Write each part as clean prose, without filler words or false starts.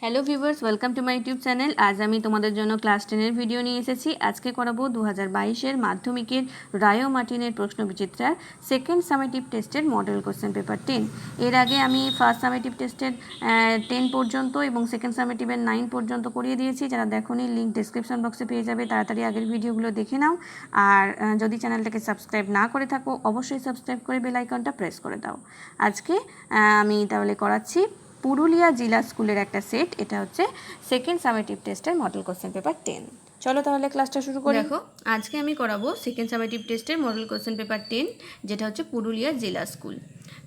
Hello viewers, welcome to my YouTube channel. আজ আমি তোমাদের জন্য ক্লাস 10-এর ভিডিও নিয়ে এসেছি। আজকে করাবো 2022-এর মাধ্যমিকের রায় ও মার্টিনের প্রশ্নবিচিত্রার সেকেন্ড সামেটিভ টেস্টের মডেল কোশ্চেন পেপার 10। এর আগে আমি ফার্স্ট সামেটিভ টেস্টের 10 পর্যন্ত এবং সেকেন্ড সামেটিভের 9 পর্যন্ত করিয়ে দিয়েছি। যারা দেখোনি, লিঙ্ক ডেসক্রিপশন বক্সে পেয়ে যাবে। তাড়াতাড়ি আগের ভিডিওগুলো দেখে নাও। আর যদি চ্যানেলটাকে সাবস্ক্রাইব না করে থাকো, অবশ্যই সাবস্ক্রাইব করে বেল আইকনটা প্রেস করে দাও। আজকে আমি তাহলে করাচ্ছি পুরুলিয়া জেলা স্কুলের একটা সেট। এটা হচ্ছে সেকেন্ড সামেটিভ টেস্টের মডেল কোশ্চেন পেপার 10। চলো তাহলে ক্লাসটা শুরু করি। দেখো, আজকে আমি করাবো সেকেন্ড সামেটিভ টেস্টের মডেল কোশ্চেন পেপার 10, যেটা হচ্ছে পুরুলিয়া জেলা স্কুল।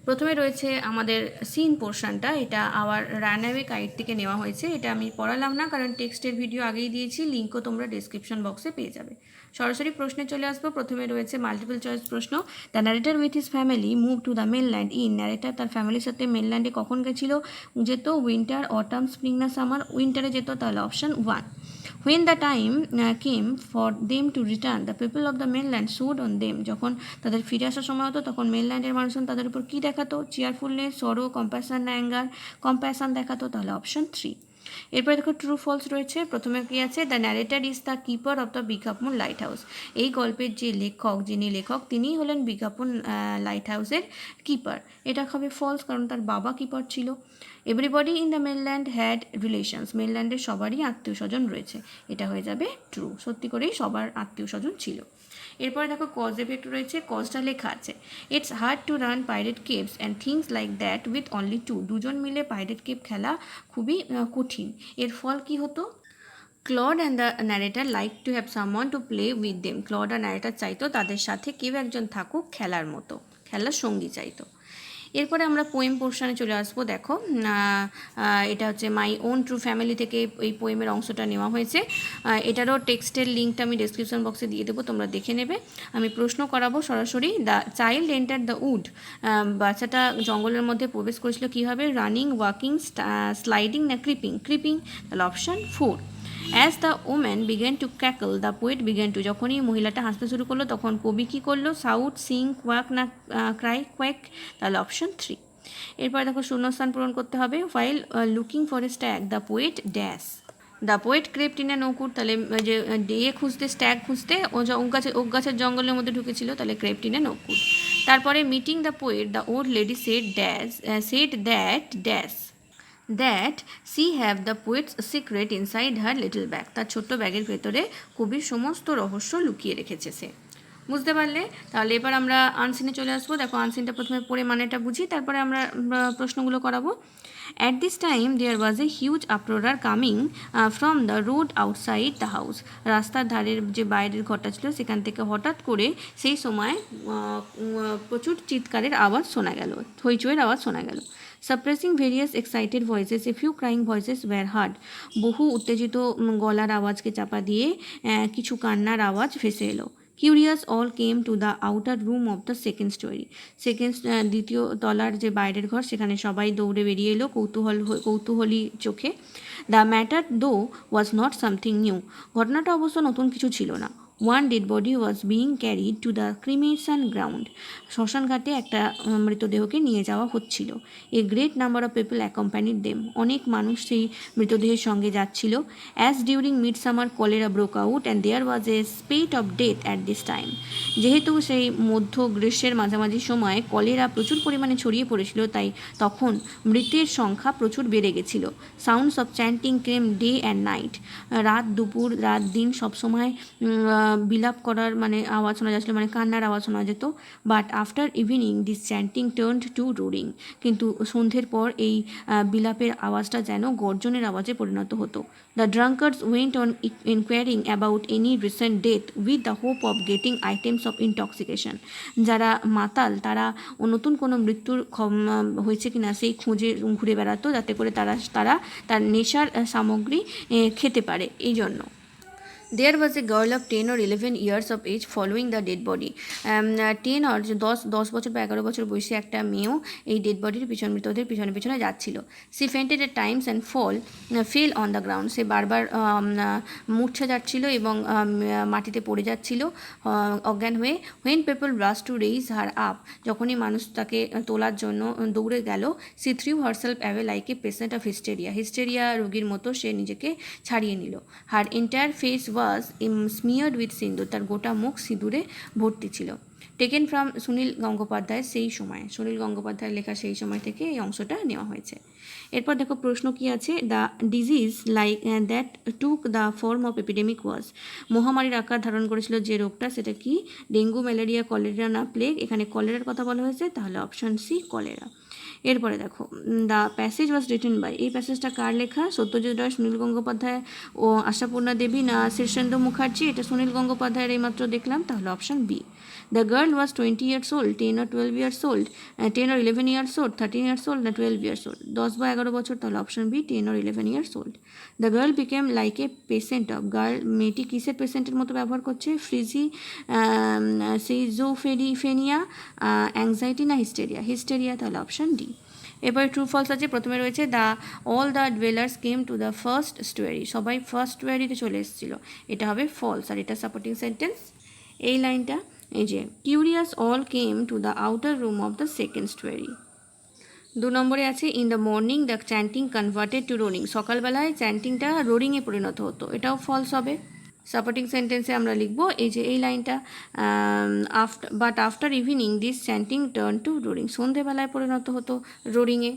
প্রথমে রয়েছে আমাদের সিন পোর্শনটা। এটা আওয়ার রানঅ্যাওয়ে গাইড থেকে নেওয়া হয়েছে। এটা আমি পড়ালাম না, কারণ টেক্সটের ভিডিও আগেই দিয়েছি, লিঙ্কও তোমরা ডেসক্রিপশন বক্সে পেয়ে যাবে। সরাসরি প্রশ্নে চলে আসবো। প্রথমে রয়েছে মাল্টিপল চয়েস প্রশ্ন। The narrator with his family move to the mainland in. Narrator তার ফ্যামিলির সাথে মেনল্যান্ডে কখন গেছিল? যেত উইন্টার, অটাম, স্প্রিং না সামার? উইন্টারে যেত, তাহলে option 1। When the time came for them to return, the people of the mainland showed on them. যখন তাদের ফিরে আসার সময় হতো তখন মেনল্যান্ডের মানুষজন তাদের উপর কী দেখাতো? চেয়ারফুলনেস, সরো, কম্প্যাশন না অ্যাঙ্গার? কম্প্যাশন দেখাতো, তাহলে অপশান 3। এরপরে দেখো ট্রু ফলস রয়েছে। প্রথমে কি আছে? The narrator is the keeper of the বিজ্ঞাপন লাইট হাউস। এই গল্পের যে লেখক, যিনি লেখক, তিনিই হলেন বিজ্ঞাপন লাইট হাউসের কিপার। এটা হবে ফলস, কারণ তার বাবা কিপার ছিল। Everybody in the mainland had relations. মেনল্যান্ডের সবারই আত্মীয় স্বজন রয়েছে। এটা হয়ে যাবে ট্রু, সত্যি করেই সবার আত্মীয় স্বজন ছিল। এরপরে দেখো কজ এফেক্ট রয়েছে। কজটা লেখা আছে, it's hard to run pirate caves and things like that with only two. দুজন মিলে পাইরেট কেভ খেলা খুবই কঠিন। এর ফল কি হতো? Claude and the narrator like to have someone to play with them. Claude আর ন্যারেটার চাইতো তাদের সাথে কেউ একজন থাকুক খেলার মতো, খেলার সঙ্গী চাইতো। এরপরে আমরা পোয়েম পোর্শনে চলে আসবো। দেখো, এটা হচ্ছে মাই ওন ট্রু ফ্যামিলি থেকে এই পোয়েমের অংশটা নেওয়া হয়েছে। এটারও টেক্সটের লিঙ্কটা আমি ডেসক্রিপশন বক্সে দিয়ে দেবো, তোমরা দেখে নেবে। আমি প্রশ্ন করাবো সরাসরি। The child enter the wood. বাচ্চাটা জঙ্গলের মধ্যে প্রবেশ করেছিল কীভাবে? রানিং, ওয়াকিং, স্লাইডিং না ক্রিপিং? ক্রিপিং, তাহলে option 4। As the woman began to crackle the poet began to. যখনই মহিলাটা হাসতে শুরু করলো তখন কবি কী করলো? সাউট, সিং, কোয়াক না ক্রাই? কোয়াক, তাহলে অপশান 3। এরপর দেখো শূন্যস্থান পূরণ করতে হবে। While looking for a stag the poet dash. The poet crept in an ওকুড, তাহলে যে ডে খুঁজতে, স্ট্যাগ খুঁজতে ওক গাছের জঙ্গলের মধ্যে ঢুকেছিল, তাহলে ক্রেপ্ট ইন অ্যান ওকুড। তারপরে meeting the poet the old lady said dash, said that dash, that she have the poet's secret inside her little bag. তার ছোট্ট ব্যাগের ভেতরে কবির সমস্ত রহস্য লুকিয়ে রেখেছে সে। বুঝতে পারলে? তাহলে এবার আমরা আনসিনে চলে আসবো। দেখো, আনসিনটা প্রথমে পড়ে মানেটা বুঝি, তারপরে আমরা প্রশ্নগুলো করাবো। At this time there was a huge uproar coming from the road outside the house. রাস্তার ধারের যে বাইরের ঘরটা ছিল সেখান থেকে হঠাৎ করে সেই সময় প্রচুর চিৎকারের আওয়াজ শোনা গেল, হইচইয়ের আওয়াজ শোনা গেল। Suppressing various excited voices, a few crying voices were heard. বহু উত্তেজিত গলার আওয়াজকে চাপা দিয়ে কিছু কান্নার আওয়াজ ভেসে এলো। Curious all came to the outer room of the second story. দ্বিতীয় তলার যে বাইরের ঘর, সেখানে সবাই দৌড়ে বেরিয়ে এলো কৌতূহলী চোখে। দ্য ম্যাটার দো ওয়াজ নট সামথিং নিউ। ঘটনাটা অবশ্য নতুন কিছু ছিল না। One dead body was being carried to the cremation ground. শ্মশান ঘাটে একটা মৃতদেহকে নিয়ে যাওয়া হচ্ছিল। A great number of people accompanied them. অনেক মানুষ সেই মৃতদেহের সঙ্গে যাচ্ছিল। As during mid summer cholera broke out and there was a spate of death at this time. যেহেতু সেই মধ্য গ্রীষ্মের মাঝামাঝি সময় কলেরা প্রচুর পরিমাণে ছড়িয়ে পড়েছিল, তাই তখন মৃতের সংখ্যা প্রচুর বেড়ে গেছিল। Sounds of chanting came day and night. রাত দুপুর, রাত দিন সবসময় বিলাপ করার আওয়াজ শোনা যাচ্ছিল, কান্নার আওয়াজ শোনা যেত। But after evening this chanting turned to roaring. কিন্তু সন্ধ্যের পর এই বিলাপের আওয়াজটা যেন গর্জনের আওয়াজে পরিণত হতো। The drunkards went on inquiring about any recent death with the hope of getting items of intoxication. যারা মাতাল তারা নতুন কোনো মৃত্যুর হয়েছে কিনা সেই খুঁজে ঘুরে বেড়াতো, যাতে করে তারা তার নেশার সামগ্রী খেতে পারে, এই জন্য। There was a girl of 10 or 11 years of age following the dead body. 10 or 10 বছর বা 11 বছর বয়সী একটা মেয়েও এই ডেড বডির মৃতদের পিছনে পিছনে যাচ্ছিল। She fainted at times and fell on the ground. সে বারবার মূর্ছা যাচ্ছিল এবং মাটিতে পড়ে যাচ্ছিল অজ্ঞান হয়ে। When people rush to raise her up, যখনই মানুষ তাকে তোলার জন্য দৌড়ে গেল, she threw herself away like a patient of hysteria রোগীর মতো সে নিজেকে ছাড়িয়ে নিল। Her entire face was smeared with sindoor, তার গোটা মুখ সিঁদুরে ভর্তি ছিল। টেকেন ফ্রম সুনীল গঙ্গোপাধ্যায় সেই সময়, সুনীল গঙ্গোপাধ্যায়ের লেখা সেই সময় থেকে এই অংশটা নেওয়া হয়েছে। এরপর দেখো প্রশ্ন কি আছে, the disease like that took the form of epidemic was, মহামারীর আকার ধারণ করেছিল যে রোগটা সেটা কি, ডেঙ্গু, ম্যালেরিয়া, কলেরা না প্লেগ। এখানে কলেরার কথা বলা হয়েছে, তাহলে অপশান সি কলেরা। এরপরে দেখো the passage was written by, এই প্যাসেজটা কার লেখা, সত্যজিৎ রায়, সুনীল গঙ্গোপাধ্যায় ও আশাপূর্ণা দেবী না শীর্ষেন্দু মুখার্জি। এটা সুনীল গঙ্গোপাধ্যায়ের এইমাত্র দেখলাম, তাহলে option B. The girl was 20 years old, 10 or 12 years old, 10 or 11 years old, 13 years old না 12 years old, 10 বা 11 বছর, তাহলে option B 10 or 11 years old. The girl became like a patient of, girl মেয়েটি কিসের পেশেন্টের মতো ব্যবহার করছে, সিজোফেনিয়া, অ্যাংজাইটি না হিস্টেরিয়া, তাহলে অপশান ডি। এরপরে ট্রু ফলস আছে, প্রথমে রয়েছে all the dwellers came to the first storey, সবাই ফার্স্ট স্টোয়ারিতে চলে এসেছিলো, এটা হবে ফলস। আর এটা সাপোর্টিং সেন্টেন্স, এই লাইনটা এই যে curious all came to the outer room of the second storey. 2 নম্বরে আছে in the morning the chanting converted to roaring, সকালবেলায় চ্যান্টিংটা রোরিংয়ে পরিণত হতো, এটাও ফলস হবে। সাপোর্টিং সেন্টেন্সে আমরা লিখব এই যে এই লাইনটা, after evening this chanting turn to roaring, সন্ধেবেলায় পরিণত হতো রোরিংয়ে।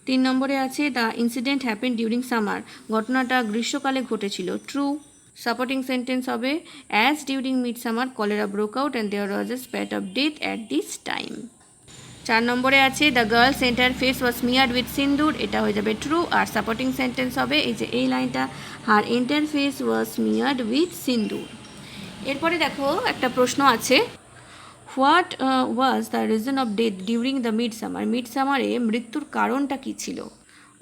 3 নম্বরে আছে the incident happen during summer, ঘটনাটা গ্রীষ্মকালে ঘটেছিল, ট্রু। সাপোর্টিং সেন্টেন্স হবে as during mid summer cholera broke out and there was a spate of death at this time. 4 নম্বরে আছে the girl's entire face was smeared with sindoor, এটা হয়ে যাবে true. আর supporting sentence হবে এই যে এই লাইনটা, her entire face was smeared with sindoor. এরপরে দেখো একটা প্রশ্ন আছে, what was the reason of death during the mid সামারে মৃত্যুর কারণটা কী ছিল,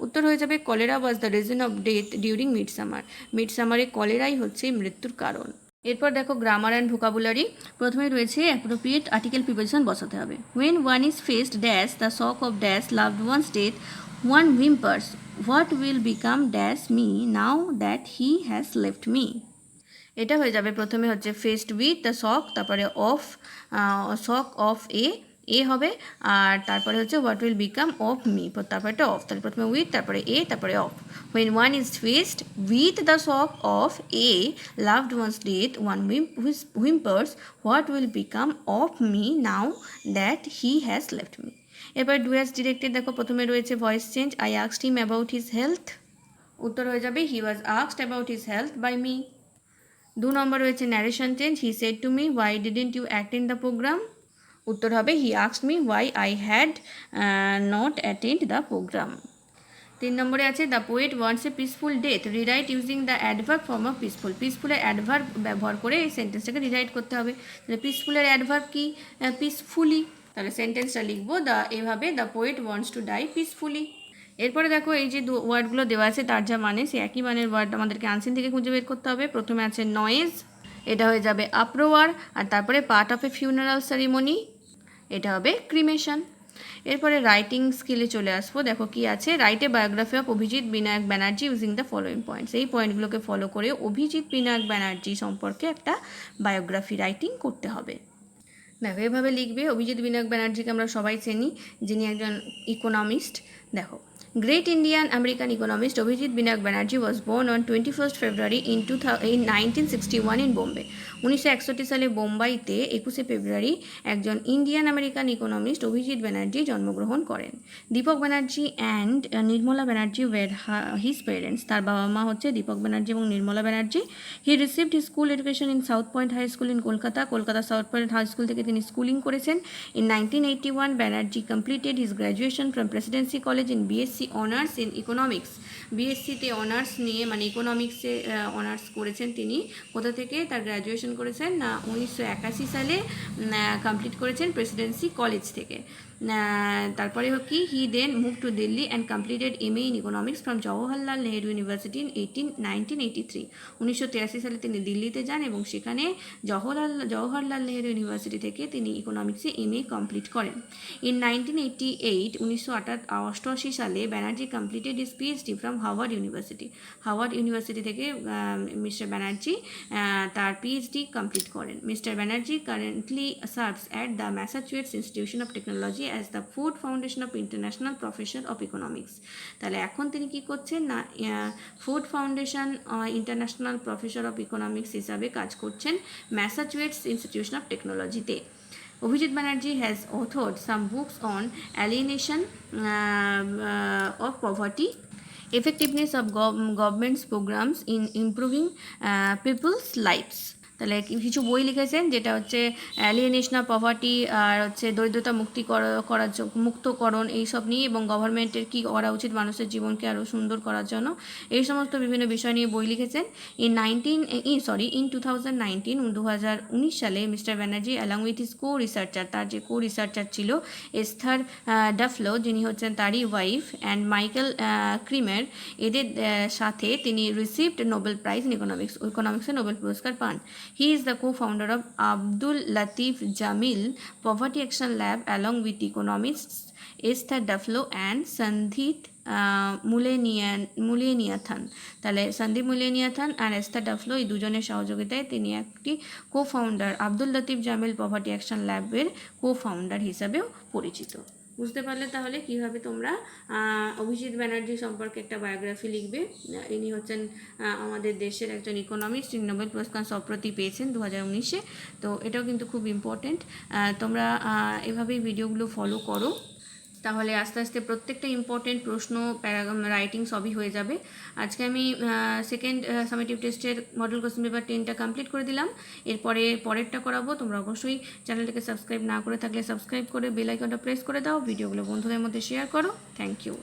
উত্তর হয়ে যাবে cholera was the reason of death during mid সামারে কলেরাই হচ্ছে মৃত্যুর কারণ। এরপর দেখো গ্রামার অ্যান্ড ভোকাবুলারি, প্রথমে রয়েছে অ্যাপ্রোপ্রিয়েট আর্টিকেল প্রিপোজিশন বসাতে হবে। When one is faced dash the shock of dash loved one's death, one whimpers, what will become dash me now that he has left me. এটা হয়ে যাবে প্রথমে হচ্ছে faced with the shock, তারপরে শক of এ হবে, আর তারপরে হচ্ছে what will become of me, তারপরে একটা অফ, তাহলে প্রথমে উইথ তারপরে তারপরে of. When one is faced with the shock of a loved one's death, one whimpers, what will become of me now that he has left me. এবার do as directed দেখো, প্রথমে রয়েছে voice change, I asked him about his health, উত্তর হয়ে যাবে he was asked about his health by me. 2 নম্বর রয়েছে narration change, he said to me why didn't you act in the program, উত্তর হবে he asked me why I had not attend the program. 3 নম্বরে আছে the poet wants a peaceful death, rewrite using the adverb form of peaceful, পিসফুলের adverb ব্যবহার করে এই সেন্টেন্সটাকে rewrite করতে হবে। তাহলে পিসফুলের অ্যাডভার্ব কি, পিসফুলি, তাহলে সেন্টেন্সটা লিখবো এভাবে, the poet wants to die peacefully. এরপরে দেখো এই যে ওয়ার্ডগুলো দেওয়া আছে তার যা মানে, সে একই মানের ওয়ার্ড আমাদেরকে আনসিন থেকে খুঁজে বের করতে হবে। প্রথমে আছে নয়েজ, এটা হয়ে যাবে আপ্রোয়ার, আর তারপরে part of A funeral ceremony, এটা হবে ক্রিমেশন। এরপরে রাইটিং স্কিলে চলে আসবো, দেখো কি আছে, write a biography of Abhijit Vinayak Banerjee using the following points, এই পয়েন্টগুলোকে ফলো করে অভিজিৎ বিনায়ক ব্যানার্জি সম্পর্কে একটা বায়োগ্রাফি রাইটিং করতে হবে। দেখো এভাবে লিখবে, অভিজিৎ বিনায়ক ব্যানার্জিকে আমরা সবাই চিনি, যিনি একজন ইকোনমিস্ট। দেখো great Indian American economist Abhijit Vinayak Banerjee was born on 21 February in 1961 in Bombay, 1961 সালে বোম্বাইতে 21শে ফেব্রুয়ারি একজন Indian American economist Abhijit Banerjee জন্মগ্রহণ করেন। Deepak Banerjee and Nirmala Banerjee were his parents, তার বাবা মা হচ্ছে দীপক ব্যানার্জি এবং Nirmala Banerjee. He received his school education in South Point High School in Kolkata South Point High School থেকে তিনি স্কুলিং করেছেন। In 1981 Banerjee completed his graduation from Presidency College in BSc honours in economics, বিএসসিতে honours নিয়ে মানে ইকোনমিক্সে অনার্স করেছেন তিনি। কোথা থেকে তার গ্র্যাজুয়েশন করেছেন না 1981 সালে কমপ্লিট করেছেন প্রেসিডেন্সি কলেজ থেকে। তারপরে কি he then move to Delhi and completed MA in economics from Jawaharlal Nehru University in 1983। 1983 সালে তিনি দিল্লিতে যান এবং সেখানে জওহরলাল নেহরু ইউনিভার্সিটি থেকে তিনি ইকোনমিক্সে MA কমপ্লিট করেন। ইন 1988 1988 সালে Banerjee completed his PhD from Harvard University. Harvard University থেকে মিস্টার ব্যানার্জি তার PhD কমপ্লিট করেন। Mister Banerjee currently serves at the Massachusetts Institution of Technology as the Ford Foundation of International Professor of Economics. তাহলে এখন তিনি কি করছেন না Ford Foundation International Professor of Economics হিসাবে কাজ করছেন ম্যাসাচুয়েটস ইনস্টিটিউশন অফ টেকনোলজিতে। Abhijit Banerjee has authored some books on alienation of poverty, effectiveness of government's programs in improving people's lives. তাহলে কিছু বই লিখেছেন যেটা হচ্ছে অ্যালিয়েনেশন অফ পভার্টি আর হচ্ছে দরিদ্রতা মুক্তকরণ এইসব নিয়ে, এবং গভর্নমেন্টের কী করা উচিত মানুষের জীবনকে আরও সুন্দর করার জন্য, এই সমস্ত বিভিন্ন বিষয় নিয়ে বই লিখেছেন। ইন 2019 সালে mister Banerjee along with his researcher, তার যে রিসার্চার ছিল এস্থার ডাফলো, যিনি হচ্ছেন তারই ওয়াইফ, অ্যান্ড মাইকেল ক্রিমের, এদের সাথে তিনি রিসিভড নোবেল প্রাইজ ইন ইকোনমিক্সে নোবেল পুরস্কার পান। He is the co-founder of Abdul Latif Jamil Poverty Action Lab along with economists Esther Duflo and Sandhit মুলেনিয়াথান। তাহলে সন্দীপ মুলেনিয়াথান আর এস্থার ডাফলো এই দুজনের সহযোগিতায় তিনি একটি co-founder Abdul Latif Jamil poverty action ল্যাবের co-founder হিসাবেও পরিচিত। বুঝতে পারলে তাহলে কিভাবে তোমরা অভিজিৎ ব্যানার্জি সম্পর্কে একটা বায়োগ্রাফি লিখবে। ইনি হচ্ছেন আমাদের দেশের একজন ইকোনমিস্ট, যিনি নোবেল পুরস্কার সম্প্রতি পেয়েছেন 2019-এ। তো এটাও কিন্তু খুব ইম্পর্টেন্ট। তোমরা এভাবেই ভিডিওগুলো ফলো করো, তাহলে আস্তে আস্তে প্রত্যেকটা ইম্পর্টেন্ট প্রশ্ন রাইটিং সবই হয়ে যাবে। আজকে আমি সেকেন্ড সামেটিভ টেস্টের মডেল কোশ্চেন পেপার 10টা কমপ্লিট করে দিলাম। পরেরটা করাবো। তোমরা অবশ্যই চ্যানেলটাকে সাবস্ক্রাইব না করে থাকলে সাবস্ক্রাইব করে বেল আইকনটা প্রেস করে দাও, ভিডিওগুলো বন্ধুদের মধ্যে শেয়ার করো। Thank you.